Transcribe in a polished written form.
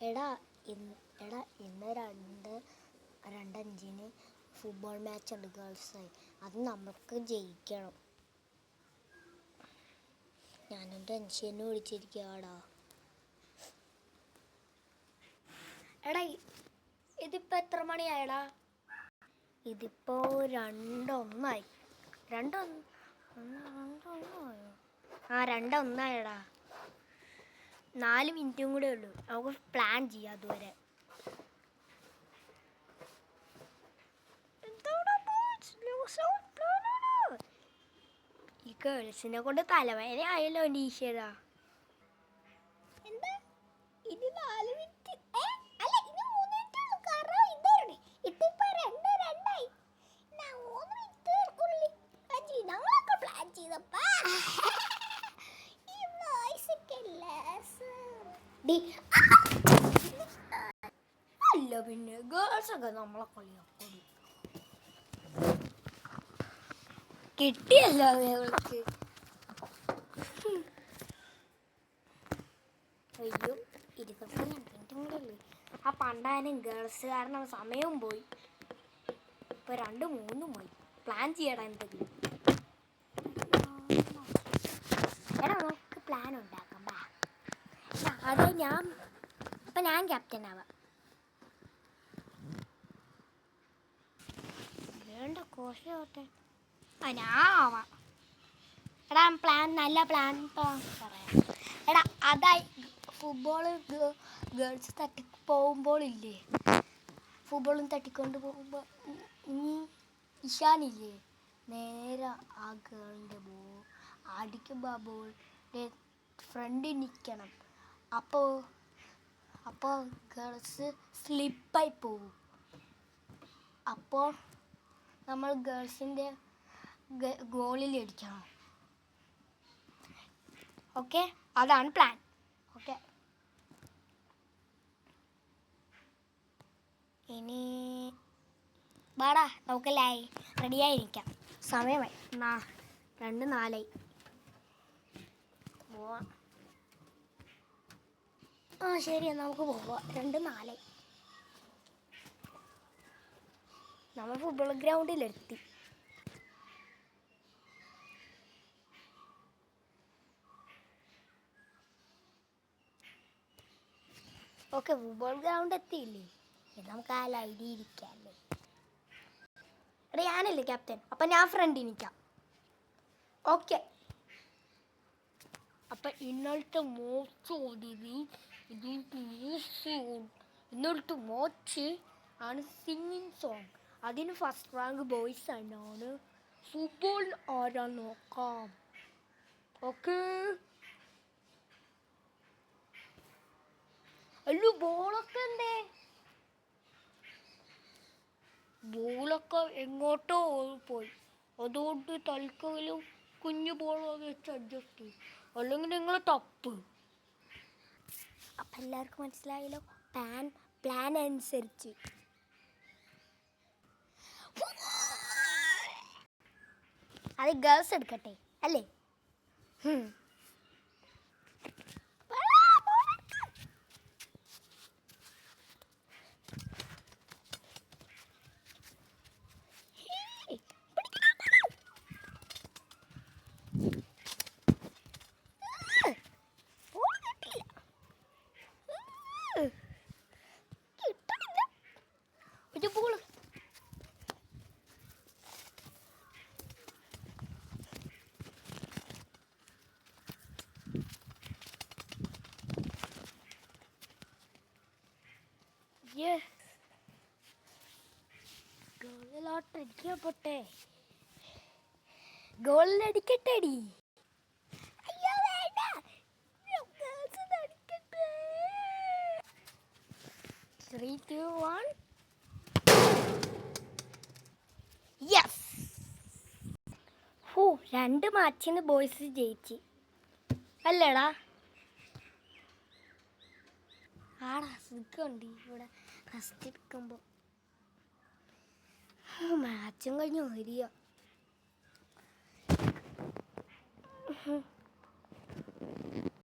എടാ എടാ ഇന്ന് 2:05 ഫുട്ബോൾ മാച്ച് ഉണ്ട് ഗേൾസായി. അത് നമുക്ക് ജയിക്കണം. ഞാനും ടെൻഷന് വിളിച്ചിരിക്കുകടാ. എടാ ഇതിപ്പോൾ എത്ര മണിയായടാ? ഇതിപ്പോൾ 2:01 2:01 4 മിനിറ്റും കൂടെ ഉള്ളൂ. നമുക്ക് പ്ലാൻ ചെയ്യാം അതുവരെ. ഈ ഗേൾസിനെ കൊണ്ട് തലവേദന ആയല്ലോ ഈശ്വരാ. എന്താ ഇത് 4 മിനിറ്റ്? അല്ല ഇത് 3 മിനിറ്റ് ഉള്ളൂ. കാരണം ഇതായിരുന്നു ഇതിപ്പോ 2:02 3 മിനിറ്റ് ഉള്ളി. ഞങ്ങളൊക്കെ പ്ലാൻ ചെയ്തപ്പാ അല്ല പിന്നെ ഗേൾസൊക്കെ നമ്മളെ കളിയാക്കും. കിട്ടിയല്ലോ അവൾക്ക്. അയ്യോ 22 മിനിറ്റും കൂടെ ഉള്ളു. ആ പണ്ടാനും ഗേൾസ് കാരണം സമയവും പോയി. ഇപ്പൊ 2-3 പോയി. പ്ലാൻ ചെയ്യടാ എന്തെങ്കിലും. എടാ നമുക്ക് പ്ലാൻ ഉണ്ടാക്കാം. അതെ ഞാൻ ക്യാപ്റ്റൻ ആവാം. വേണ്ട കോശോട്ടെ. ഞാൻ ആവാം. എടാ നല്ല പ്ലാൻ പറയാം. എടാ അതായി ഫുട്ബോൾ ഗേൾസ് പോകുമ്പോഴില്ലേ, ഫുട്ബോളും തട്ടിക്കൊണ്ട് പോകുമ്പോൾ ഇഷാനില്ലേ നേരെ ആ ഗേളിൻ്റെ അടിക്കുമ്പോൾ ആ ബോളിൻ്റെ ഫ്രണ്ടിൽ നിൽക്കണം. അപ്പോൾ ഗേൾസ് സ്ലിപ്പായി പോകും. അപ്പോൾ നമ്മൾ ഗേൾസിൻ്റെ ഗോളിൽ അടിക്കണം. ഓക്കെ, അതാണ് പ്ലാൻ. ഓക്കെ, ഇനി വാടാ നമുക്ക് റെഡിയായിരിക്കാം. സമയമായി 2:04 പോവാം. ശരി, നമുക്ക് പോവാം. 2:04 നമ്മൾ ഫുട്ബോൾ ഗ്രൗണ്ടിലെത്തി. ഓക്കെ, ഫുട്ബോൾ ഗ്രൗണ്ട് എത്തിയില്ലേ? നമുക്ക് ആ ലൈനിൽ ഇരിക്കാമല്ലേ? എടാ ഞാനല്ലേ ക്യാപ്റ്റൻ, അപ്പം ഞാൻ ഫ്രണ്ടിൽ നിൽക്കാം. ഓക്കെ, അപ്പം ഇന്നലത്തെ മോച്ച് ആണ് സിംഗിങ് സോങ്. അതിന് ഫസ്റ്റ് റാങ്ക് ബോയ്സ് ആണ്. ഫുട്ബോൾ ആരാ നോക്കാം. ഓക്കെ, അല്ലോ ബോളൊക്കെ എന്തേ? ബോളൊക്കെ എങ്ങോട്ടോ പോയി. അതുകൊണ്ട് തൽക്കാലം കുഞ്ഞു ബോൾ വെച്ച് അഡ്ജസ്റ്റ് ചെയ്യും, അല്ലെങ്കിൽ നിങ്ങൾ തപ്പ്. അപ്പം എല്ലാവർക്കും മനസ്സിലായല്ലോ പ്ലാൻ അനുസരിച്ച്. അത് ഗേൾസ് എടുക്കട്ടെ അല്ലേ? ഗോളിലോട്ടടിക്കട്ടെ, ഗോളിലടിക്കട്ടെടി. അയ്യോ വേണ്ട, 3, 2, 1 യെസ്. 2 മാച്ചിന് ബോയ്സ് ജയിച്ച് അല്ലേടാ? ആടാ സുഖമുണ്ട് ഇവിടെ റെസ്റ്റ് എടുക്കുമ്പോൾ. മാച്ചും കഴിഞ്ഞ് വരിക.